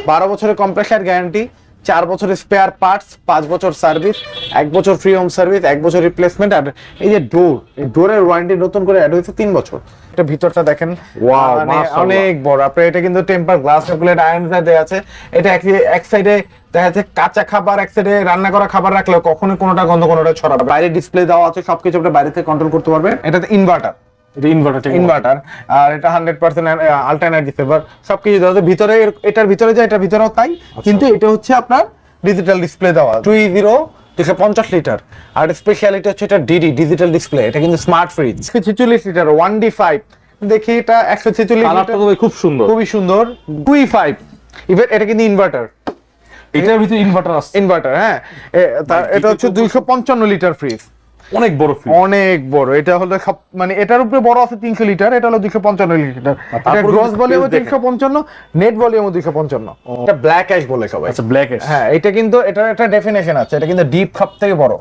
12 বছরের compressor guarantee, 4 বছরের spare parts, 5 বছর সার্ভিস, 1 বছর ফ্রি হোম সার্ভিস, 1 বছর রিপ্লেসমেন্ট। আর এই যে ডোরের ওয়ারেন্টি নতুন করে অ্যাড হয়েছে 3 বছর। এটা ভিতরটা দেখেন, অনেক বড়। আপনার এটা কিন্তু টেম্পার গ্লাস রেগুলেট আয়রন দেয়া আছে। এটা এক সাইডে দেখা যাচ্ছে কাঁচা খাবার, এক সাইডে রান্না করা খাবার রাখলে কখনোই কোনোটা গন্ধ কোনোটা ছড়াবে। বাইরে ডিসপ্লে দেওয়া আছে, সবকিছু আপনি বাইরে থেকে কন্ট্রোল করতে পারবেন। এটাতে ইনভার্টার, ইনভার্টার, আর এটা 100% আল্ট্রা এনার্জি সেভার, সবকিছু দেওয়া আছে ভিতরে। এটার ভিতরে যা এটার ভিতরেও তাই, কিন্তু এটা হচ্ছে আপনার ডিজিটাল ডিসপ্লে দেওয়া 250 লিটার। আর স্পেশালিটি হচ্ছে এটা ডিজিটাল ডিসপ্লে। এটা কিন্তু স্মার্ট ফ্রিজ, 46 লিটার 1D5। দেখি এটা 146 লিটার, খুব সুন্দর, খুবই সুন্দর। 2E5 even. এটা কিন্তু ইনভার্টার, এটার ভিতরে ইনভার্টার আছে। ইনভার্টার, হ্যাঁ। এটা হচ্ছে 255 লিটার ফ্রিজ, অনেক বড় ফ্রিজ, অনেক বড়। এটা হলো সব মানে এটার উপরে বড় আছে 300 লিটার, এটা হলো 255 লিটার। এটা গ্রস ভলিউম 355, নেট ভলিউম 255। এটা ব্ল্যাক অ্যাশ বলে সবাই। আচ্ছা, ব্ল্যাক অ্যাশ। হ্যাঁ, এটা কিন্তু এটার একটা ডেফিনেশন আছে। এটা কিন্তু ডিপ সবথেকে বড়,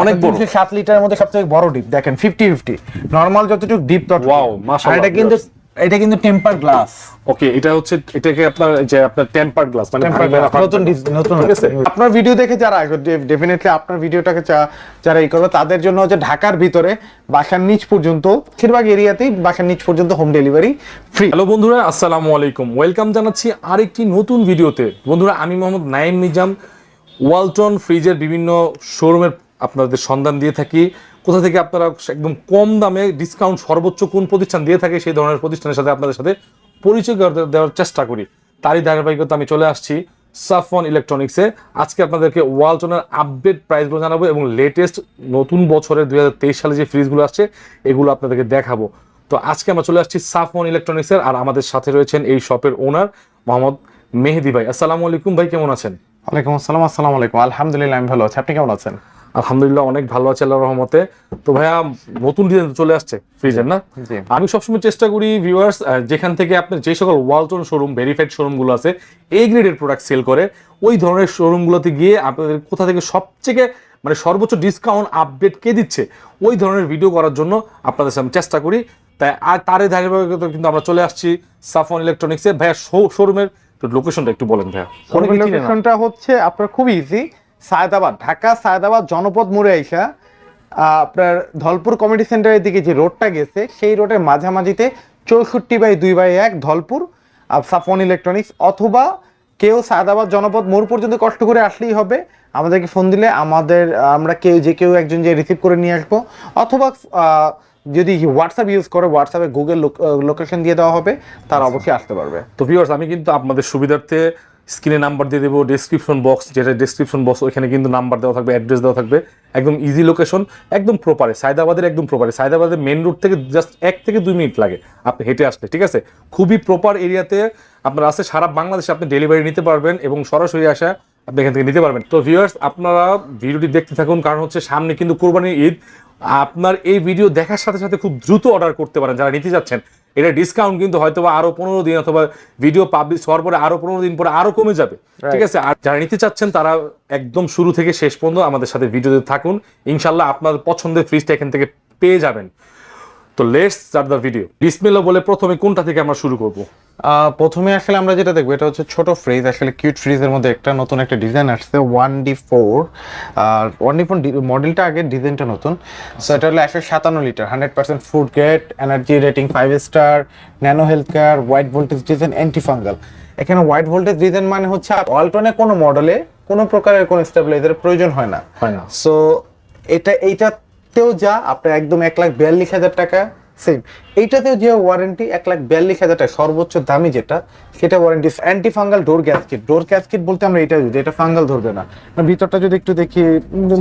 অনেক বড়। 7 লিটারের মধ্যে সবথেকে বড় ডিপ। দেখেন 50-50, নরমাল যতটুকু ডিপ তত। ওয়াও, মাশাআল্লাহ। এটা কিন্তু টেম্পার গ্লাস। ওকে, এটা হচ্ছে এটাকে আপনার টেম্পার গ্লাস মানে নতুন আছে। আপনার ভিডিও দেখে যারা ডেফিনেটলি আপনার ভিডিওটাকে যারা এই করবে তাদের জন্য হচ্ছে ঢাকার ভিতরে বাসার নিচ পর্যন্ত, বেশিরভাগ এরিয়াতেই বাসার নিচ পর্যন্ত হোম ডেলিভারি ফ্রি। হ্যালো বন্ধুরা, আসসালামু আলাইকুম, ওয়েলকাম জানাচ্ছি আরেকটি নতুন ভিডিওতে। বন্ধুরা, আমি মোহাম্মদ নাইম নিজাম ওয়ালটন ফ্রিজের বিভিন্ন শোরুমের আপনাদের সন্ধান দিয়ে থাকি। কোথা থেকে আপনারা একদম কম দামে ডিসকাউন্ট সর্বোচ্চ কোন প্রতিষ্ঠান দিয়ে থাকে সেই ধরনের প্রতিষ্ঠানের সাথে আপনাদের সাথে পরিচয় দেওয়ার চেষ্টা করি। তারই ধারাবাহিকতা আমি চলে আসছি সাফওয়ান ইলেকট্রনিক্সে। আজকে আপনাদেরকে ওয়ালটনের আপডেট প্রাইসগুলো জানাবো এবং লেটেস্ট নতুন বছরের 2023 সালে যে ফ্রিজগুলো আসছে এগুলো আপনাদেরকে দেখাবো। তো আজকে আমরা চলে আসছি সাফওয়ান ইলেকট্রনিক্সের, আর আমাদের সাথে রয়েছেন এই শপের ওনার মোহাম্মদ মেহেদি ভাই। আসসালামু আলাইকুম ভাই, কেমন আছেন? ওয়ালাইকুম আসসালাম। আসসালামু আলাইকুম। আলহামদুলিল্লাহ, আমি ভালো আছি। আপনি কেমন আছেন? আলহামদুলিল্লাহ, অনেক ভালো আছে আল্লাহর রহমতে। তো ভাইয়া, নতুন ডিজাইন চলে আসছে ফ্রিজের না? আমি সবসময় চেষ্টা করি ভিউয়ার্স, যেখান থেকে আপনার যে সকল ওয়ালটন শোরুম, ভেরিফাইড শোরুমগুলো আছে, এই গ্রেডের প্রোডাক্ট সেল করে, ওই ধরনের শোরুমগুলোতে গিয়ে আপনাদের কোথা থেকে সবচেয়ে মানে সর্বোচ্চ ডিসকাউন্ট আপডেট কে দিচ্ছে ওই ধরনের ভিডিও করার জন্য আপনাদের সামনে চেষ্টা করি। তাই আর তারই ধারাবাহিকতা কিন্তু আমরা চলে আসছি সাফওয়ান ইলেকট্রনিক্সে। ভাইয়া, শোরুমের লোকেশনটা একটু বলেন ভাইয়া। লোকেশনটা হচ্ছে আপনার খুব ইজি, সায়দাবাদ, ঢাকা সায়দাবাদ জনপদ মোড়ে আইসা আপনার ধলপুর কমিউনিটি সেন্টারের দিকে যে রোডটা গেছে সেই রোডের মাঝামাঝিতে 64/2/1 ধলপুর সাফওয়ান ইলেকট্রনিক্স। অথবা কেউ সায়দাবাদ জনপদ মোড় পর্যন্ত কষ্ট করে আসলেই হবে, আমাদেরকে ফোন দিলে আমরা কেউ একজন যে রিসিভ করে নিয়ে আসবো। অথবা যদি হোয়াটসঅ্যাপ ইউজ করে, হোয়াটসঅ্যাপে গুগল লোকেশন দিয়ে দেওয়া হবে, তারা অবশ্যই আসতে পারবে। তো ভিউয়ার্স, আমি কিন্তু আপনাদের সুবিধার্থে স্ক্রিনে নাম্বার দিয়ে দেবো, ডেসক্রিপশন বক্স, যেটা ডেসক্রিপশন বক্স ওইখানে কিন্তু নাম্বার দেওয়া থাকবে, অ্যাড্রেস দেওয়া থাকবে। একদম ইজি লোকেশন, একদম প্রপারে সায়দাবাদের, একদম প্রপারে সায়দাবাদের মেন রোড থেকে জাস্ট 1 থেকে 2 মিনিট লাগে আপনি হেঁটে আসলে, ঠিক আছে? খুবই প্রপার এরিয়াতে আপনার আছে। সারা বাংলাদেশে আপনি ডেলিভারি নিতে পারবেন এবং সরাসরি আসা আপনি এখান থেকে নিতে পারবেন। তো ভিউয়ার্স, আপনারা ভিডিওটি দেখতে থাকুন, কারণ হচ্ছে সামনে কিন্তু কোরবানির ঈদ। আপনার এই ভিডিও দেখার সাথে সাথে খুব দ্রুত অর্ডার করতে পারেন যারা নিতে যাচ্ছেন। এটা ডিসকাউন্ট কিন্তু হয়তো আরো 15 দিন অথবা ভিডিও পাবলিশ হওয়ার পরে আরো 15 দিন পরে আরো কমে যাবে, ঠিক আছে? আর যারা নিতে চাচ্ছেন তারা একদম শুরু থেকে শেষ পর্যন্ত আমাদের সাথে ভিডিওতে থাকুন, ইনশাল্লাহ আপনার পছন্দের ফ্রিজটা এখান থেকে পেয়ে যাবেন। তো লেটস স্টার্ট দ্য ভিডিও। বিসমিল্লাহ বলে প্রথমে কোনটা থেকে আমরা শুরু করব? প্রথমে আসলে আমরা যেটা দেখবো এটা হচ্ছে ছোট ফ্রিজ, আসলে কিউট ফ্রিজের মধ্যে একটা নতুন একটা ডিজাইন আসছে 1D4। আর 1D4 মডেলটা আগের, ডিজাইনটা নতুন। সো এটা হলো 157 litre, 100% food grade, energy rating 5 star, nano health care, white voltage design, anti fungal. এখানে হোয়াইট ভোল্টেজ ডিজাইন মানে হচ্ছে ওয়ালটনের কোনো মডেলে কোনো প্রকারের কোনো স্টেবিলাইজারের প্রয়োজন হয় না। সো এইটাতেও যা আপনার একদম 1,42,000 টাকা সেম, এইটাতেও যে ওয়ারেন্টি 1,42,000 টাকা, সর্বোচ্চ দামি যেটা সেটা ওয়ারেন্টি। অ্যান্টি ফাঙ্গাল ডোর গ্যাসকেট বলতে আমরা এটা বুঝি, এটা ফাঙ্গাল ধরবে না। ভিতরটা যদি একটু দেখি,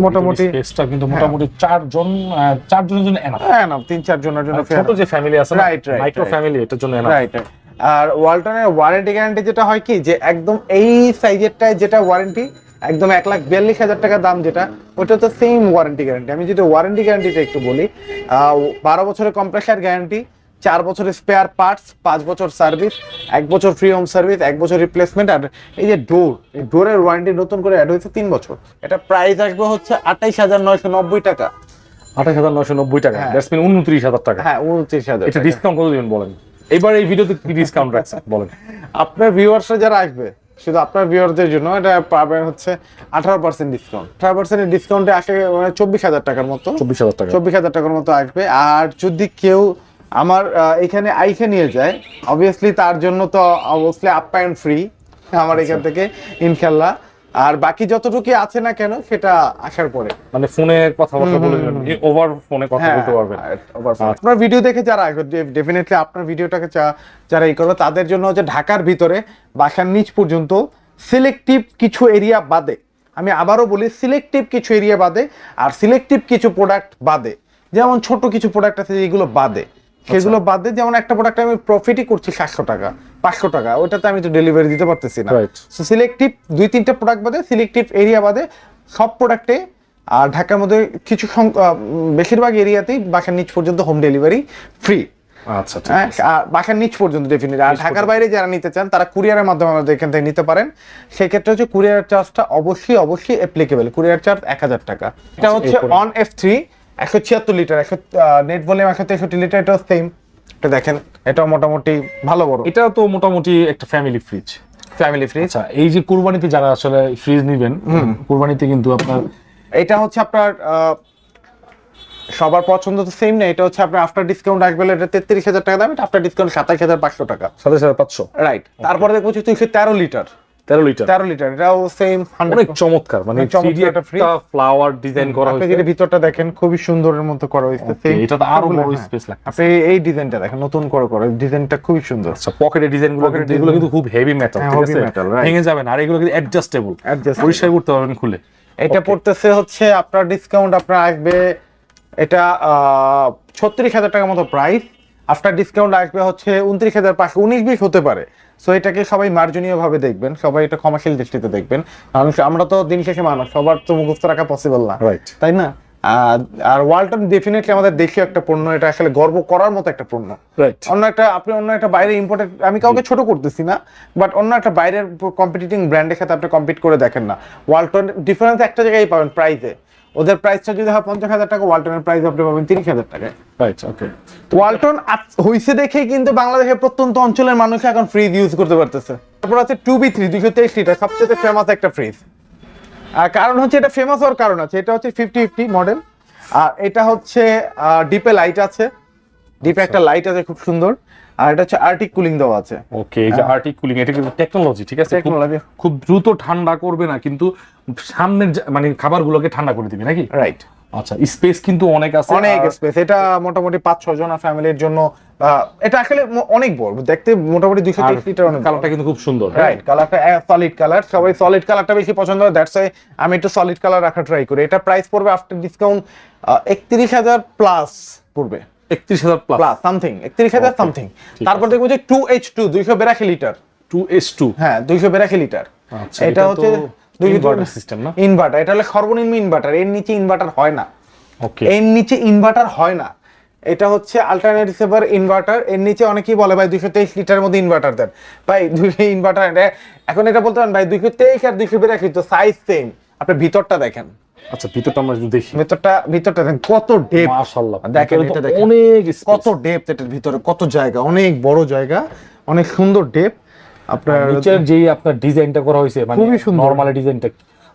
মোটামুটি স্পেসটা কিন্তু মোটামুটি 4 জনের জন্য এনাফ, 3-4 জনের জন্য, ছোট যে ফ্যামিলি আছে না, মাইক্রো ফ্যামিলি, এটার জন্য এনাফ। রাইট। আর ওয়ালটনের ওয়ারেন্টি গ্যারান্টি যেটা হয় কি, যে একদম এই সাইজেরটায় যেটা ওয়ারেন্টি একদম 1,42,000 টাকা দাম, যেটা ওটা তো সেম ওয়ারেন্টি গ্যারান্টি। আমি যদি ওয়ারেন্টি গ্যারান্টিটা একটু বলি, 12 বছরের কম্প্রেসার গ্যারান্টি, 4 বছরের স্পেয়ার পার্টস, 5 বছর সার্ভিস, 1 বছর ফ্রি হোম সার্ভিস, 1 বছর রিপ্লেসমেন্ট। আর এই যে ডোরের ওয়ারেন্টি নতুন করে অ্যাড হয়েছে 3 বছর। এটা প্রাইস আসবে হচ্ছে 28,990 টাকা। 28,990 টাকা, দ্যাটস মিন 29,000 টাকা। হ্যাঁ, 29,000। এটা ডিসকাউন্ট কত দিবেন বলেন? এবার এই ভিডিওতে কি ডিসকাউন্ট রাখছেন বলেন? আপনার ভিউয়ার্সরা যারা আসবে শুধু আপনার ভিউয়ারদের জন্য এটা পাবেন হচ্ছে 18% ডিসকাউন্ট। 18% ডিসকাউন্টে আসে মানে 24,000 টাকার মতো, 24,000 টাকা। 24,000 টাকার মতো আসবে। আর যদি কেউ আমার এখানে আইখে নিয়ে যায়, অবভিয়াসলি তার জন্য তো অবভিয়াসলি আপ্যায়ন ফ্রি আমার এখান থেকে ইনশাল্লাহ। আর বাকি যতটুকু আছে না কেন সেটা আসার পরে, মানে ফোনে কথাবার্তা বলে ওভার ফোনে কথা বলতে পারবেন। আপনার ভিডিও দেখে যারা আসবে ডেফিনেটলি আপনার ভিডিওটাকে যারা ই করবে তাদের জন্য হচ্ছে ঢাকার ভিতরে বাসার নিচ পর্যন্ত সিলেক্টিভ কিছু এরিয়া বাদে, আমি আবারও বলি সিলেক্টিভ কিছু এরিয়া বাদে আর সিলেক্টিভ কিছু প্রোডাক্ট বাদে, যেমন ছোট কিছু প্রোডাক্ট আছে যেগুলো বাদে, সেগুলো বাদে। যেমন একটা প্রোডাক্ট আমি প্রফিটই করছি 700 টাকা 500 টাকা, ওটাতে আমি তো ডেলিভারি দিতে পারতেছি না। সো সিলেক্টিভ 2-3টা প্রোডাক্ট বাদে, সিলেক্টিভ এরিয়া বাদে সব প্রোডাক্টে আর ঢাকার মধ্যে কিছু বেশিরভাগ এরিয়াতেই বাসার নিচ পর্যন্ত হোম ডেলিভারি ফ্রি। আচ্ছা, আর বাসার নিচ পর্যন্ত ডেফিনেটলি। আর ঢাকার বাইরে যারা নিতে চান তারা কুরিয়ারের মাধ্যমে আমাদের এখান থেকে নিতে পারেন। সেই ক্ষেত্রে হচ্ছে কুরিয়ার চার্জটা অবশ্যই অ্যাপ্লিকেবল। কুরিয়ার চার্জ 1000 টাকা। এটা হচ্ছে on F3 176 litre, net volume 163 litre, এটাও সেম। এটা দেখেন, এটাও মোটামুটি ভালো বড়। এটা তো মোটামুটি একটা ফ্যামিলি ফ্রিজ। আচ্ছা, এই যে কুরবানিতে যারা আসলে ফ্রিজ নেবেন, কুরবানিতে কিন্তু আপনার এটা হচ্ছে আপনার সবার পছন্দ তো সেম না। এটা হচ্ছে আপনার আফটার ডিসকাউন্ট আসবে, এটা 33,000 টাকা দাম, এটা আফটার ডিসকাউন্ট 27,500 টাকা, 27,500। রাইট। তারপরে দেখো 213 লিটার, 13 লিটার, এটাও সেম। অনেক চমৎকার, মানে একটা ফ্লাওয়ার ডিজাইন করা হয়েছে। আপনি যদি ভিতরটা দেখেন খুবই সুন্দরের মতো করা হয়েছে। এটা তো আরো বড় স্পেস লাগছে। আপনি এই ডিজাইনটা দেখেন, নতুন করে ডিজাইনটা খুবই সুন্দর। আচ্ছা, পকেটের ডিজাইনগুলো এগুলো কিন্তু খুব হেভি মেটাল, ঠিক আছে, ভেঙে যাবে না। আর এগুলো কিন্তু অ্যাডজাস্টেবল, পরিষ্কার করতে পারবেন খুলে। এটা পড়তেছে হচ্ছে আপনার ডিসকাউন্ট আপনার আসবে, এটা 36,000 টাকার মতো প্রাইস। আফটার ডিসকাউন্ট আসবে হচ্ছে 29,500, 19-20 হতে পারে। সো এটাকে সবাই মার্জনীয় ভাবে দেখবেন, সবাই এটা কমার্শিয়াল দৃষ্টিতে দেখবেন। আমরা তো দিন শেষে মানুষ, সবার তো মুখস্থ রাখা পসিবল না, তাই না? আর ওয়ালটন ডেফিনেটলি আমাদের দেশীয় একটা পণ্য, এটা আসলে গর্ব করার মতো একটা পণ্য। আপনি অন্য একটা বাইরে ইম্পোর্টেড, আমি কাউকে ছোট করতেছি না, বাট অন্য একটা বাইরের কম্পিটিটিং ব্র্যান্ডের সাথে আপনি কম্পিট করে দেখেন না। ওয়ালটন ডিফারেন্স একটা জায়গায় পাবেন, প্রাইসে। ওদের প্রাইসটা যদি হয় 50,000 টাকা, ওয়ালটনের প্রাইস আপনি পাবেন 30,000 টাকায়। ওয়ালটন হইছে দেখেই কিন্তু বাংলাদেশের প্রত্যন্ত অঞ্চলের মানুষ এখন ফ্রিজ ইউজ করতে পারতেছে। তারপর আছে 2B3 223 লিটার, সবচেয়ে ফেমাস একটা ফ্রিজ। আর কারণ হচ্ছে এটা ফেমাস হওয়ার কারণ আছে, এটা হচ্ছে 5050 মডেল। আর এটা হচ্ছে ডিপে লাইট আছে, ডিপে একটা লাইট আছে খুব সুন্দর। আর এটা হচ্ছে আর্টিক কুলিং দেওয়া আছে। ওকে, এই যে আর্টিক কুলিং, এটা কিন্তু টেকনোলজি, ঠিক আছে, টেকনোলজি। খুব দ্রুত ঠান্ডা করবে না, কিন্তু সামনের মানে খাবারগুলোকে ঠান্ডা করে দিবে নাকি? রাইট। আচ্ছা, স্পেস কিন্তু অনেক আছে, অনেক স্পেস। এটা মোটামুটি 5-6 জন ফ্যামিলির জন্য। এটা আসলে অনেক বড়, দেখতে মোটামুটি 223 লিটার। অনেক কালারটা কিন্তু খুব সুন্দর, রাইট। কালারটা সলিড কালার, সবাই সলিড কালারটা বেশি পছন্দ করে, দ্যাটস ওয়াই আমি একটু সলিড কালার রাখা ট্রাই করি। এটা প্রাইস পড়বে আফটার ডিসকাউন্ট 31,000 প্লাস পড়বে, 31,000 প্লাস সামথিং, 31,000 সামথিং। তারপর দেখবো যে 2H2 282 লিটার, 2H2, হ্যাঁ 282 লিটার। এটা হচ্ছে সিস্টেম না, ইনভার্টার। এটা হলো সর্বনিম্ন ইনভার্টার, এর নিচে ইনভার্টার হয় না। ওকে, এর নিচে ইনভার্টার হয় না। এটা হচ্ছে আল্টারনেট রিসিভার ইনভার্টার। এর নিচে অনেকেই বলে ভাই 223 লিটারের মধ্যে ইনভার্টার দেন। ভাই ইনভার্টার এখন এটা বলতে পারেন ভাই 223 আর 282 তো সাইজ সেম। আপনি ভিতরটা দেখেন। আচ্ছা, ভিতরটা আমরা একটু দেখি। ভিতরটা দেখেন কত ডেপথ, মাশাআল্লাহ। দেখেন এটা দেখেন অনেক কত ডেপথ, এটার ভিতরে কত জায়গা, অনেক বড় জায়গা, অনেক সুন্দর ডেপথ। আপনার নিচের যেই আপনার ডিজাইনটা করা হয়েছে মানে খুবই সুন্দর, নরমাল ডিজাইনটা।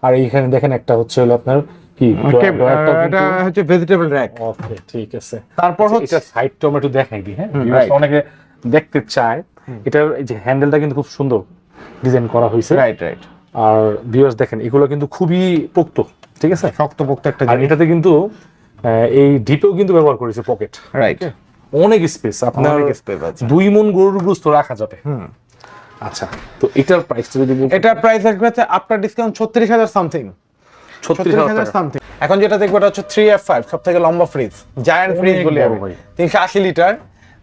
আর এইখানে দেখেন একটা হচ্ছে হলো আপনার কি, এটা হচ্ছে ভেজিটেবল র‍্যাক। ওকে, ঠিক আছে। তারপর হচ্ছে এটা সাইড টমেটো দেখাই দিই, হ্যাঁ, অনেকে দেখতে চায়। এটার এই যে হ্যান্ডেলটা কিন্তু খুব সুন্দর ডিজাইন করা হয়েছে। রাইট। আর ভিউয়ার্স দেখেন, এগুলো কিন্তু খুবই পোক্ত, ঠিক আছে, শক্তপোক্ত একটা আর জিনিস। এটাতে কিন্তু এই ডিপেও কিন্তু ব্যবহার করেছে পকেট। রাইট। অনেক স্পেস, আপনার 2 মণ গরুর গোশত রাখা যাবে। আচ্ছা, তো এটার প্রাইসটা যদি বলি, এটার প্রাইস আসবে আফটার ডিসকাউন্ট 36,000 সামথিং, 36,000 সামথিং। এখন যেটা দেখবো এটা হচ্ছে 3F5, সবথেকে লম্বা ফ্রিজ, জায়ান্ট ফ্রিজ বলি আমি, 380 লিটার।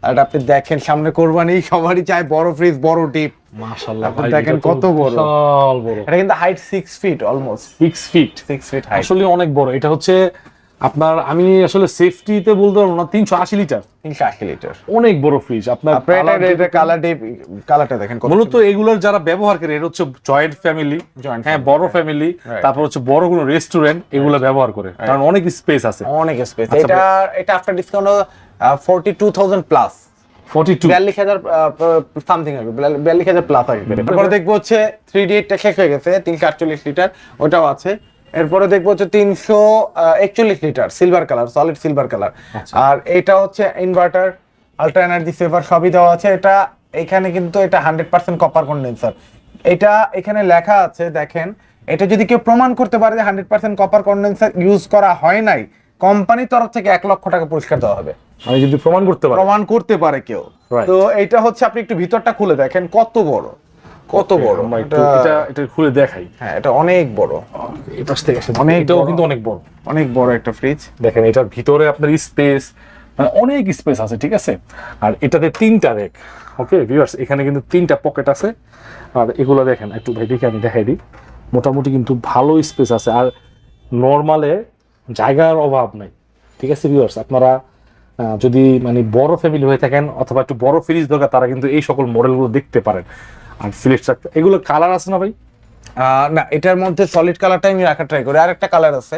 আর আপনি দেখেন সামনে কোরবানি, সবারই চায় বড় ফ্রিজ, বড় ডিপ। মাশাআল্লাহ ভাই, দেখেন কত বড়, বিশাল বড়। এটা কিন্তু height 6 feet, almost 6 feet height, আসলে অনেক বড়। এটা হচ্ছে আপনার, আমি আসলে সেফটিতে বলতে পারবো না, 380 লিটার, 380 লিটার, অনেক বড় ফ্রিজ। আপনার এটা কালারটা দেখেন। মূলত এগুলোর যারা ব্যবহার করে, এর হচ্ছে জয়েন্ট ফ্যামিলি, হ্যাঁ, বড় ফ্যামিলি, তারপর হচ্ছে বড় কোনো রেস্টুরেন্ট, এগুলো ব্যবহার করে, কারণ অনেক স্পেস আছে, অনেক স্পেস। এটা আফটার ডিসকাউন্ট 42,000 প্লাস, 42 42,000 সামথিং আসবে, 42,000 প্লাস আসবে। তারপরে দেখবো হচ্ছে 3D টা শেষ হয়ে গেছে, 348 লিটার, ওটাও আছে। এরপরে দেখবো হচ্ছে 341 litre silver colour, solid silver colour. আর এটা হচ্ছে ইনভার্টার, আল্ট্রা এনার্জি সেভার সবই দেওয়া আছে। এটা এখানে কিন্তু এটা 100% কপার কন্ডেন্সার। এটা এখানে লেখা আছে দেখেন, এটা যদি কেউ প্রমাণ করতে পারে যে 100% কপার কন্ডেন্সার ইউজ করা হয় নাই, কোম্পানির তরফ থেকে 1 লক্ষ টাকা পুরস্কার দেওয়া হবে। আমি যদি প্রমাণ করতে পারে কেউ। তো এটা হচ্ছে আপনি একটু ভিতরটা খুলে দেখেন কত বড়, কত বড়। এটা খুলে দেখাই। হ্যাঁ, এটা অনেক বড়। এটা থেকে এটাও কিন্তু অনেক বড়, অনেক বড় একটা ফ্রিজ। দেখেন এটার ভিতরে আপনার স্পেস, মানে অনেক স্পেস আছে, ঠিক আছে। আর এটাতে 3টা র্যাক। ওকে ভিউয়ার্স, এখানে কিন্তু 3টা পকেট আছে। আর এগুলো দেখেন একটু ভাই দেখে আমি দেখাই দিই, মোটামুটি কিন্তু ভালো স্পেস আছে। আর নর্মালে জায়গার অভাব নাই, ঠিক আছে ভিউয়ার্স। আপনারা যদি মানে বড় ফ্যামিলি হয়ে থাকেন অথবা একটু বড় ফ্রিজ দরকার, তারা কিন্তু এই সকল মডেলগুলো দেখতে পারেন। আর ফ্রিজ এগুলো কালার আছে না ভাই? না, এটার মধ্যে সলিড কালারটাই আমি রাখা ট্রাই করি। আর একটা কালার আছে,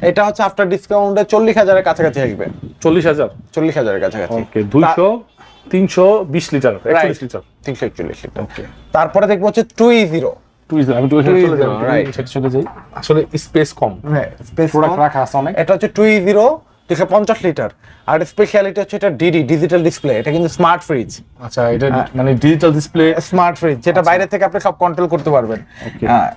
এটা হচ্ছে আফটার ডিসকাউন্টে 40,000 এর কাছাকাছি আসবে। 40,000 এর কাছাকাছি। ওকে, 320 লিটার, 41 লিটার, 341 লিটার। ওকে, তারপরে দেখবো হচ্ছে 2E0। আমি চলে যাই। আসলে স্পেস কম, হ্যাঁ স্পেস প্রোডাক্ট রাখা আছে অনেক। এটা হচ্ছে 2E0, 250 লিটার। আর স্পেশালিটি হচ্ছে এটা ডিজিটাল ডিসপ্লে। এটা কিন্তু স্মার্ট ফ্রিজ। আচ্ছা, এটা মানে ডিজিটাল ডিসপ্লে স্মার্ট ফ্রিজ, যেটা বাইরে থেকে আপনি সব কন্ট্রোল করতে পারবেন। হ্যাঁ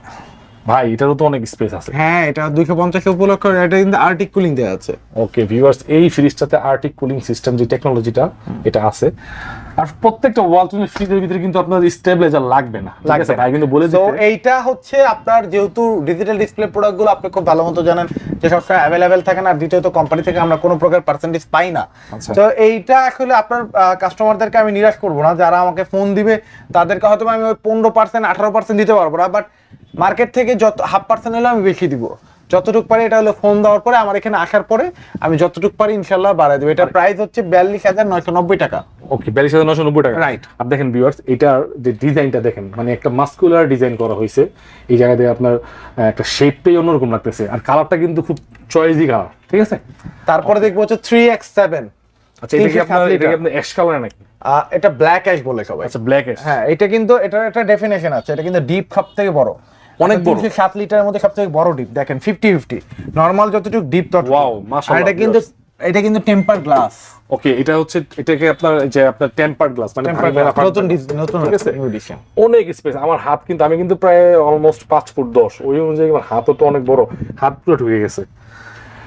ভাই, এটারও তো অনেক স্পেস আছে। হ্যাঁ, এটা 250 উপলক্ষ। এটা কিন্তু আর্টিক কুলিং দেওয়া আছে। ওকে ভিউয়ার্স, এই ফ্রিজটাতে আর্টিক কুলিং সিস্টেম যে টেকনোলজিটা, এটা আছে। আর প্রত্যেকটা ওয়ালটনের ফ্রিজের ভিতরে কিন্তু আপনার স্টেবিলাইজার লাগবে না, ঠিক আছে ভাই, কিন্তু বলে দিতে। তো এইটা হচ্ছে আপনার যেহেতু ডিজিটাল ডিসপ্লে প্রোডাক্টগুলো আপনি খুব ভালো মতো জানেন যে সবসময় অ্যাভেলেবেল থাকে না, আর দ্বিতীয়ত কোম্পানি থেকে আমরা কোনো প্রকার পার্সেন্টেজ পাই না। তো এইটা আসলে আপনার কাস্টমারদেরকে আমি নিরাশ করবো না। যারা আমাকে ফোন দিবে তাদেরকে হয়তো আমি 15%, 18% দিতে পারবো না, বাট মার্কেট থেকে যত 0.5% হলে আমি বেশি দিব। যতটুকু পারি এটা হলো ফোন দেওয়ার পরে, আমার এখানে আসার পরে আমি যতটুকু পারি ইনশাল্লাহ বাড়াই দেবো। এটার প্রাইস হচ্ছে 42,990 টাকা। ওকে, 42,990 টাকা, রাইট। আর দেখেন ভিউয়ার্স, এটার যে ডিজাইনটা দেখেন, মানে একটা মাস্কুলার ডিজাইন করা হয়েছে। এই জায়গাতে আপনার একটা শেপটাই অন্যরকম লাগতেছে। আর কালারটা কিন্তু খুব চয়েজি কালার, ঠিক আছে। তারপরে দেখবো হচ্ছে 3X7। আচ্ছা, এটা কি আপনার অ্যাশ কালার নাকি? এটা ব্ল্যাক অ্যাশ বলে সবাই। আচ্ছা, ব্ল্যাক অ্যাশ। হ্যাঁ, এটা কিন্তু এটার একটা ডেফিনেশন আছে। এটা কিন্তু ডিপ সবথেকে বড়, অনেক বড়। 7 লিটারের মধ্যে সবথেকে বড় ডিপ। দেখেন 50-50, নরমাল যতটুকু ডিপ তত। ওয়াও, মাশাআল্লাহ। এটা কিন্তু টেম্পার গ্লাস। ওকে, এটা হচ্ছে এটাকে আপনার যে আপনার টেম্পারড গ্লাস, মানে নতুন এডিশন। অনেক স্পেস। আমার হাত কিন্তু, আমি কিন্তু প্রায় অলমোস্ট 5 ফুট 10, ওই অনুযায়ী আমার হাতও তো অনেক বড়, হাত পুরো ঢুকে গেছে।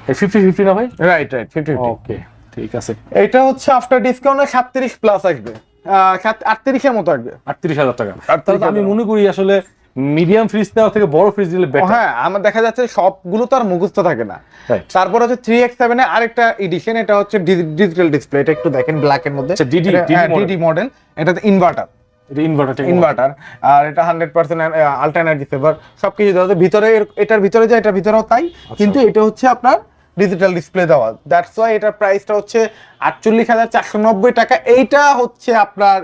এই 50-50 না ভাই? রাইট 50-50। ওকে, ঠিক আছে। এটা হচ্ছে আফটার ডিসকাউন্টে 37 প্লাস আসবে, 38 এর মতো আসবে। 38,000 টাকা। তাহলে আমি মনে করি আসলে মিডিয়াম ফ্রিজ নেওয়া থেকে বড় ফ্রিজ নিলে বেটার। হ্যাঁ, আমার দেখা যাচ্ছে সবগুলো তো আর মুখস্থ থাকে না। তারপর হচ্ছে 3X7 এর আরেকটা এডিশন, এটা হচ্ছে ডিজিটাল ডিসপ্লে। এটা একটু দেখেন ব্ল্যাক এর মধ্যে, ডিডি মডেল। এটাতে ইনভার্টার, ইনভার্টার। আর এটা 100% আল্ট্রা এনার্জি সেভার সবকিছু দেওয়া আছে ভিতরে। এটার ভিতরে যা, এটার ভিতরেও তাই, কিন্তু এটা হচ্ছে আপনার ডিজিটাল ডিসপ্লে দেওয়া। দ্যাটস ওয়াই এটার প্রাইসটা হচ্ছে 48,490 টাকা। এইটা হচ্ছে আপনার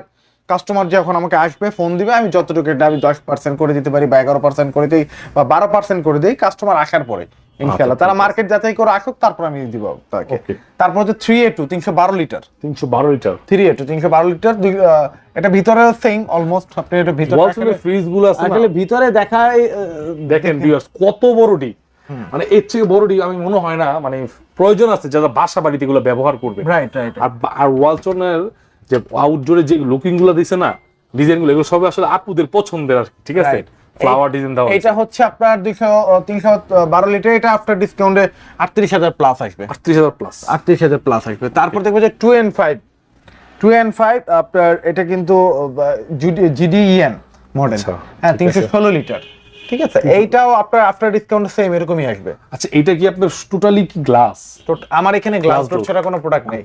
কাস্টমার যখন আমাকে আসবে ফোন দিবে, আমি যতটুকু এটা আমি 10% করে দিতে পারি, বা 11% করে দিই, বা 12% করে দিই কাস্টমার আসার পরে ইনশাআল্লাহ। তারা মার্কেট যাচাই করে আসুক, তারপর আমি দিব তাকে। তারপর হচ্ছে 3A2 312 লিটার, 3A2 312 লিটার। এটা ভিতরে সেম অলমোস্ট। আপনি এটা ভিতরে ফ্রিজগুলো আছে আসলে ভিতরে দেখায়, দেখেন ভিউয়ার্স কত বড় ডি, মানে এর থেকে বড় ডি আমি মনে হয় না মানে প্রয়োজন আছে যারা বাসা বাড়িতে এগুলো ব্যবহার করবে। রাইট। আর ওয়ালটনের যে আউটডোরে যে লুকিং গুলো দিছে না, ডিজাইন গুলো, এগুলো সব আসলে আপুদের পছন্দের, ঠিক আছে। ফ্লাওয়ার ডিজাইন দাও। এটা হচ্ছে আপনার 312 লিটার। এটা আফটার ডিসকাউন্টে 38,000 প্লাস আসবে। 38,000 প্লাস আসবে। তারপর দেখবো যে 2N5 আপনার, এটা কিন্তু GDEN মডেল। হ্যাঁ, 316 লিটার, ঠিক আছে। এইটাও আপনার আফটার ডিসকাউন্ট সেম এরকমই আসবে। আচ্ছা, এটা কি আপনার টোটালি কি গ্লাস? আমার এখানে গ্লাস ডোর ছাড়া কোনো প্রোডাক্ট নেই।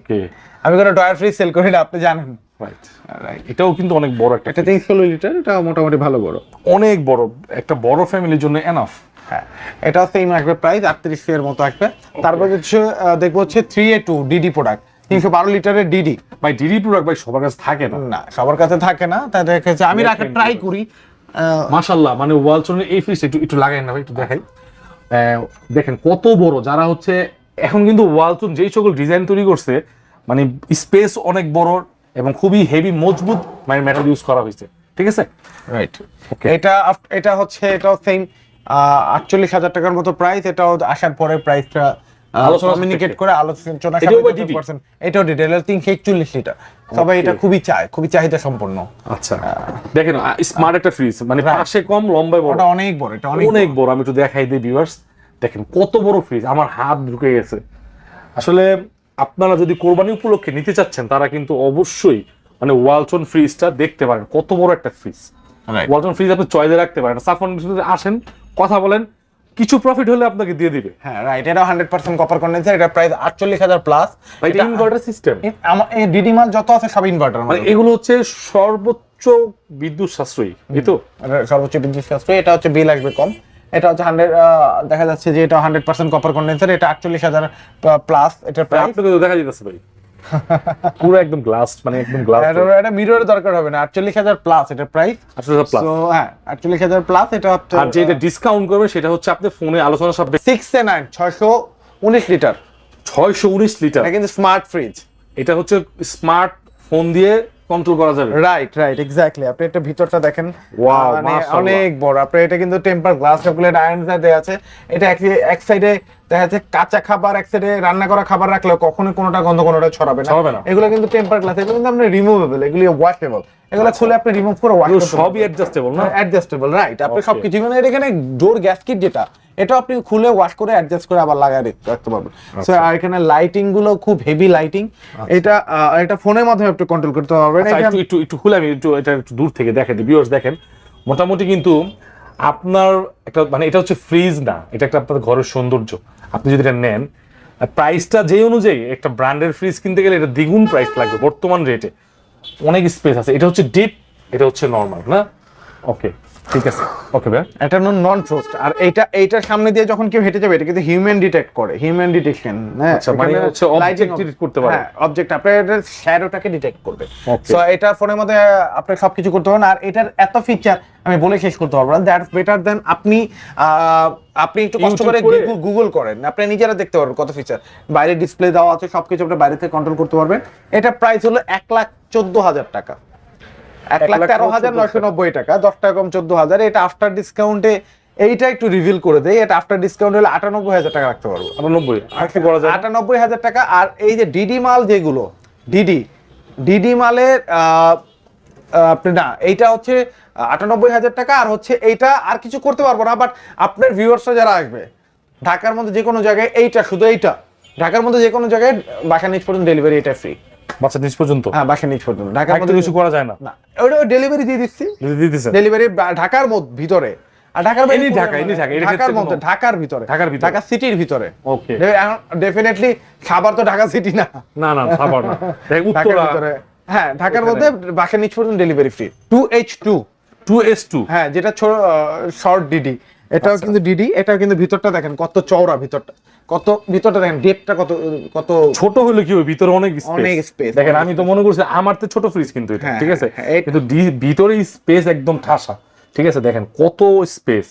আমি কোনো ডয়ার ফ্রিজ সেল করি না, আপনি জানেন। রাইট। এটাও কিন্তু অনেক বড় একটা। এটা 316 লিটার, এটা মোটামুটি ভালো বড়, অনেক বড়, একটা বড় ফ্যামিলির জন্য এনাফ। হ্যাঁ, এটাও সেম আসবে, প্রাইস 38 এর মতো আসবে। তারপর হচ্ছে দেখবো হচ্ছে 3A2 ডিডি প্রোডাক্ট, 312 লিটারের ডিডি। ভাই ডিডি প্রোডাক্ট ভাই সবার কাছে থাকে না, সবার কাছে থাকে না। তাই দেখেছে আমি রাখা ট্রাই করি। মাশাআল্লাহ, মানে ওয়ালটনের এই ফ্রিজ একটু লাগাই না ভাই, একটু দেখাই। দেখেন কত বড়। যারা হচ্ছে এখন কিন্তু ওয়ালটন যেই সকল ডিজাইন তৈরি করছে, মানে স্পেস অনেক বড়, এবং খুবই হেভি মজবুত মানে মেটাল ইউজ করা হয়েছে, ঠিক আছে? রাইট। এটা হচ্ছে এটাও সেম 48,000 টাকার মতো প্রাইস। এটাও আসার পরে প্রাইসটা কমিউনিকেট করে আলোচনা করছেন। এটাও ডিটেইল 341 লিটার। সবাই এটা খুবই চাহিদা সম্পন্ন। আচ্ছা দেখেন স্মার্ট একটা ফ্রিজ, মানে পাশে কম লম্বায় বড়, এটা অনেক বড়, এটা অনেক বড়। আমি একটু দেখাই দিই ভিউয়ার্স, দেখেন কত বড় ফ্রিজ, আমার হাত ঢুকে গেছে। আসলে আপনারা যদি কোরবানি উপলক্ষে নিতে চাচ্ছেন তারা কিন্তু অবশ্যই মানে ওয়ালটন ফ্রিজটা দেখতে পারেন, কত বড় একটা ফ্রিজ। ওয়ালটন ফ্রিজ আপনি চয়েসে রাখতে পারেন। সাফওয়ান আসেন, কথা বলেন, কিছু প্রফিট হলে আপনাকে দিয়ে দিবে। হ্যাঁ রাইট, এটা 100% কপার কন্ডেন্সার। এটা প্রাইস 48,000 প্লাস। এটা ইনভার্টার সিস্টেম। আমার এই ডিডি মাল যত আছে সব ইনভার্টার, মানে এগুলো হচ্ছে সর্বোচ্চ বিদ্যুৎ সাশ্রয়ী, এই তো সর্বোচ্চ বিদ্যুৎ সাশ্রয়ী। এটা হচ্ছে বিল আসবে কম। এটা হচ্ছে 100 দেখা যাচ্ছে যে এটা 100% কপার কন্ডেন্সার। এটা 48,000 প্লাস। এটা প্রাইস আপনাকে তো দেখা যাচ্ছে ভাই পুরো একদম গ্লাস, মানে একদম গ্লাস। এটা মিররের দরকার হবে না। 48,000 প্লাস এটা প্রাইস। 48,000 প্লাস। সো হ্যাঁ 48,000 প্লাস। এটা হচ্ছে আর যেটা ডিসকাউন্ট করবে সেটা হচ্ছে আপনি ফোনে আলোচনা সব 619 লিটার 619 লিটার। এটা কিন্তু স্মার্ট ফ্রিজ। এটা হচ্ছে স্মার্ট ফোন দিয়ে কন্ট্রোল করা যাবে। Right exactly. আপনি এটা ভিতরটা দেখেন, ওয়াও মানে মাশাআল্লাহ অনেক বড়। আপনি এটা কিন্তু টেম্পার গ্লাস চকলেট আয়রন দেয়া আছে। এটা এক সাইডে দেখা যাচ্ছে কাঁচা খাবার, এক সাইডে রান্না করা খাবার রাখলে কখনো কোনোটা গন্ধ কোনোটা ছড়াবে না। এগুলো কিন্তু টেম্পার গ্লাস, এগুলো কিন্তু আপনি রিমুভেবল, এগুলো ওয়াশেবল। এগুলো খুলে আপনি রিমুভ করে ওয়াশ করতে পারবেন। সবই অ্যাডজাস্টেবল না? Adjustable right. আপনি সবকিছু মানে এখানে ডোর গ্যাসকিট যেটা, এটা আপনি খুলে ওয়াশ করে অ্যাডজাস্ট করে আবার লাগায় রাখতে পারবেন। সো আর এখানে লাইটিং গুলো খুব হেভি লাইটিং। এটা ফোনের মাধ্যমে আপনি কন্ট্রোল করতে পারবেন। একটু খুলে আমি এটা একটু দূর থেকে দেখাই দিই ভিউয়ার্স। দেখেন মোটামুটি কিন্তু আপনার একটা মানে এটা হচ্ছে ফ্রিজ না, এটা একটা আপনার ঘরের সৌন্দর্য। আপনি যদি এটা নেন, প্রাইসটা যে অনুযায়ী একটা ব্র্যান্ডের ফ্রিজ কিনতে গেলে এটা দ্বিগুণ প্রাইস লাগবে বর্তমান রেটে। অনেক স্পেস আছে। এটা হচ্ছে ডিপ, এটা হচ্ছে নরমাল না? ওকে ঠিক আছে, ওকে ভাই। এটা নন ফ্রস্ট। আর এইটার সামনে দিয়ে যখন কেউ হেঁটে যাবে এটা কিন্তু হিউম্যান ডিটেক্ট করে, হিউম্যান ডিটেকশন। হ্যাঁ আচ্ছা, মানে হচ্ছে অবজেক্ট ডিটেক্ট করতে পারে। হ্যাঁ অবজেক্ট আপনার শ্যাডোটাকে ডিটেক্ট করবে। সো এটা ফোনের মধ্যে আপনি সবকিছু করতে পারেন। আর এটার এত ফিচার আমি বলে শেষ করতে পারবো না। দ্যাটস বেটার দেন আপনি একটু কষ্ট করে গুগল করেন, আপনি নিজেরা দেখতে পারবেন কত ফিচার। বাইরে ডিসপ্লে দেওয়া আছে, সবকিছু আপনি বাইরে থেকে কন্ট্রোল করতে পারবেন। এটা প্রাইস হলো 1,14,000 টাকা, 1,13,990 টাকা, 10 টাকা কম 14,000। এটা আফটার ডিসকাউন্টে এইটা একটু রিভিল করে দেয়, এটা আফটার ডিসকাউন্ট হলে 98,000 টাকা রাখতে পারবো। 98,000 টাকা। আর এই যে ডিডি মাল যেগুলো, ডিডি মালের আপনি না, এইটা হচ্ছে 98,000 টাকা। আর হচ্ছে এইটা আর কিছু করতে পারবো না, বাট আপনার ভিউয়ার্সরা যারা আসবে ঢাকার মধ্যে যে কোনো জায়গায়, এইটা শুধু এইটা ঢাকার মধ্যে যে কোনো জায়গায় বাসা নিচ পর্যন্ত ডেলিভারি, এটা ফ্রি। বাসা নিচ পর্যন্ত? হ্যাঁ বাসা নিচ পর্যন্ত। ঢাকার মধ্যে কিছু করা যায় না? না, ওটা ডেলিভারি দিয়ে দিচ্ছি। ডেলিভারি ঢাকার মধ্যে ভিতরে, আর ঢাকার মধ্যে, ঢাকার ভিতরে, ঢাকা সিটির ভিতরে। ওকে ডেফিনেটলি খাবার তো ঢাকা সিটি না, না খাবার না, ঢাকার ভিতরে। হ্যাঁ ঢাকার মধ্যে বাসা নিচ পর্যন্ত ডেলিভারি ফ্রি। 2H2 হ্যাঁ, যেটা শর্ট ডিডি। এটাও কিন্তু ডিডি। এটাও কিন্তু ভিতরটা দেখেন কত চওড়া, ভিতরটা দেখেন ডেপটা কত ছোট হলে কি হবে, ভিতরে অনেক স্পেস। দেখেন আমি তো মনে করছি আমার তো ছোট ফ্রিজ কিন্তু এটা, ঠিক আছে, কিন্তু ভিতরে স্পেস একদম ঠাসা, ঠিক আছে। দেখেন কত স্পেস,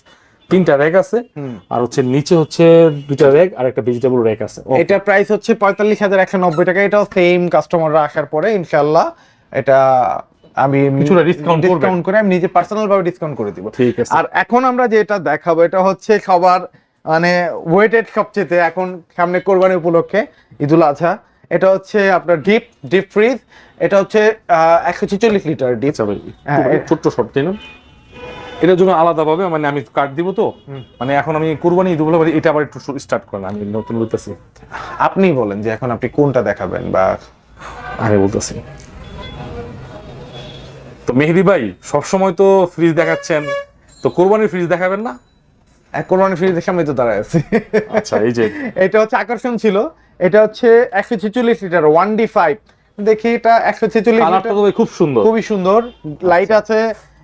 3টা র‍্যাক আছে, আর হচ্ছে নিচে হচ্ছে 2টা র‍্যাক আর একটা ভেজিটেবল র‍্যাক আছে। এটা প্রাইস হচ্ছে 45,190 টাকা। এটাও সেম, কাস্টমাররা আসার পরে ইনশাআল্লাহ এটা আমি কিছুটা ডিসকাউন্ট করে আমি নিজে পার্সোনাল ভাবে ডিসকাউন্ট করে দিব। আর এখন আমরা যেটা দেখাবো এটা হচ্ছে সবার মানে ওয়েটেড সবচেয়ে, এখন সামনে কোরবানি উপলক্ষে ঈদুল আজহা। এটা হচ্ছে আপনার ডিপ ফ্রিজ। এটা হচ্ছে 146 লিটার ডিপ। ছোট্ট শর্ট তাই না? এটার জন্য আলাদা ভাবে মানে আমি কার্ড দিব তো, মানে এখন আমি কোরবানি ঈদ উপলক্ষে এটা আবার একটু স্টার্ট করেন, আমি নতুন বলতেছি। আপনি বলেন যে এখন আপনি কোনটা দেখাবেন, বা আমি বলতেছি। তো মেহেদি ভাই সবসময় তো ফ্রিজ দেখাচ্ছেন, তো কোরবানির ফ্রিজ দেখাবেন না? কোরবানির ফ্রিজের সামনে তো দাঁড়ায় আছে। আচ্ছা এই যে এটা হচ্ছে আকর্ষণ ছিল। এটা হচ্ছে 146 লিটার 1D5। দেখি এটা 146 লিটার, খুব সুন্দর, খুবই সুন্দর লাইট আছে।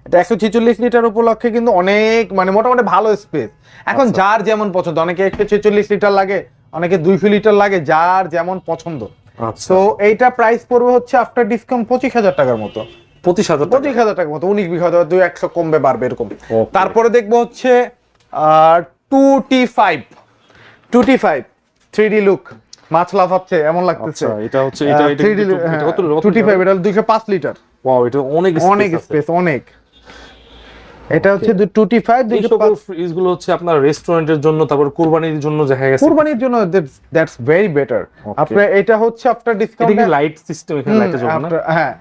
এটা 146 লিটার উপলক্ষে কিন্তু অনেক মানে মোটামুটি ভালো স্পেস। এখন যার যেমন পছন্দ, অনেকে 146 লিটার লাগে, অনেকে 200 লিটার লাগে, যার যেমন পছন্দ। তো এইটা প্রাইস পড়বে হচ্ছে আফটার ডিসকাউন্ট 25,000 টাকার মতো। 25,000 টাকার মতো, 19,000 200 কমবে বাড়বে এরকম। তারপরে দেখবো হচ্ছে 2T5 3D লুক। মাছ লাফাচ্ছে এমন লাগতেছে। আচ্ছা এটা হচ্ছে এটা এটা 3D এটা কত 25, এটা 205 লিটার। ওয়াও, এটা অনেক অনেক স্পেস, অনেক। এটা হচ্ছে 25 এই সকল 205। ফ্রিজ গুলো হচ্ছে আপনার রেস্টুরেন্টের জন্য, তারপর কুরবানির জন্য দেখা গেছে। কুরবানির জন্য দ্যাটস ভেরি বেটার। আপনার এটা হচ্ছে আফটার ডিসকাউন্ট, এটা কি লাইট সিস্টেম, এখানে লাইটে জ্বলবে না? হ্যাঁ,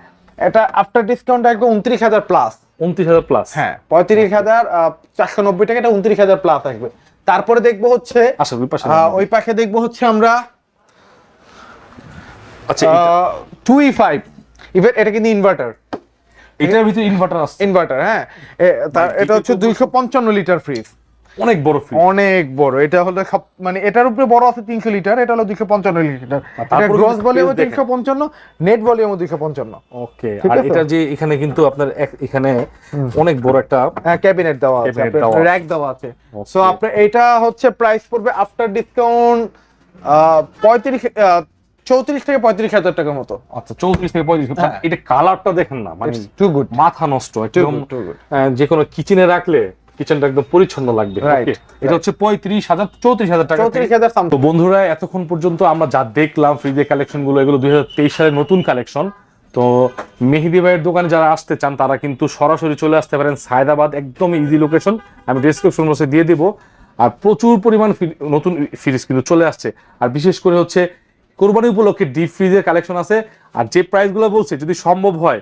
এটা আফটার ডিসকাউন্ট একদম 29,000 প্লাস। 29,000 প্লাস, হ্যাঁ 35,490 টাকা, এটা 29,000 প্লাস আসবে। তারপরে দেখবো হচ্ছে আচ্ছা ওই পাশে ওই পাশে দেখবো হচ্ছে আমরা আচ্ছা 2E5 ইভেন, এটা কিন্তু ইনভার্টার, এটার ভিতরে ইনভার্টার আছে। ইনভার্টার হ্যাঁ। এটা হচ্ছে 255 লিটার ফ্রিজ, অনেক বড় ফ্রিজ, অনেক বড়। এটা হলো মানে এটার উপরে বড় আছে 300 লিটার, এটা হলো 255 লিটার। এটা তারপরে গ্রস ভলিউম space দেখেন। 355, নেট ভলিউম 255। ওকে। ঠিক আর আছে? এটা যে এখানে কিন্তু আপনার এখানে অনেক বড় একটা ক্যাবিনেট দেওয়া আছে, Cabinet দেওয়া আছে। র‍্যাক দেওয়া আছে। সো আপনার এটা হচ্ছে প্রাইস পড়বে আফটার ডিসকাউন্ট 34 থেকে 35,000 টাকার মতো। আচ্ছা 34 থেকে 35। এটা কালারটা দেখেন না, মানে টু গুড, মাথা নষ্ট একদম। too good. যে কোনো কিচেনে রাখলে কিচেনটা একদম পরিচ্ছন্ন লাগবে। Right, Okay, এটা হচ্ছে 35,000 34,000 টাকা। 34,000 তো সামথিং। বন্ধুরা এতক্ষণ পর্যন্ত আমরা যা দেখলাম ফ্রিজের কালেকশন গুলো, এগুলো 2023 সালের নতুন কালেকশন। তো মেহেদি ভাইয়ের দোকানে যারা আসতে চান তারা কিন্তু সরাসরি চলে আসতে পারেন সায়দাবাদ, একদম ইজি লোকেশন, আমি ডেসক্রিপশন বক্সে দিয়ে দিব। আর প্রচুর পরিমাণ নতুন ফ্রিজ কিন্তু চলে আসছে। আর বিশেষ করে হচ্ছে কোরবানি উপলক্ষে ডিপ ফ্রিজের কালেকশন আছে। আর যে প্রাইসগুলো বলছে যদি সম্ভব হয়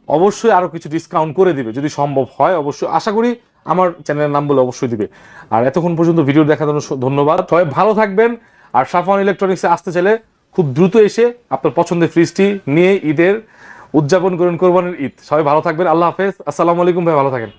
অবশ্যই আরো কিছু ডিসকাউন্ট করে দিবে, যদি সম্ভব হয় অবশ্যই, আশা করি আমার চ্যানেলের নাম বলে অবশ্যই দিবে। আর এতক্ষণ পর্যন্ত ভিডিও দেখার জন্য ধন্যবাদ। সবাই ভালো থাকবেন। আর সাফওয়ান ইলেকট্রনিক্সে আসতে চাইলে খুব দ্রুত এসে আপনার পছন্দের ফ্রিজটি নিয়ে ঈদের উদযাপন করুন, কোরবানির ঈদ। সবাই ভালো থাকবেন, আল্লাহ হাফেজ, আসসালামু আলাইকুম ভাই, ভালো থাকেন।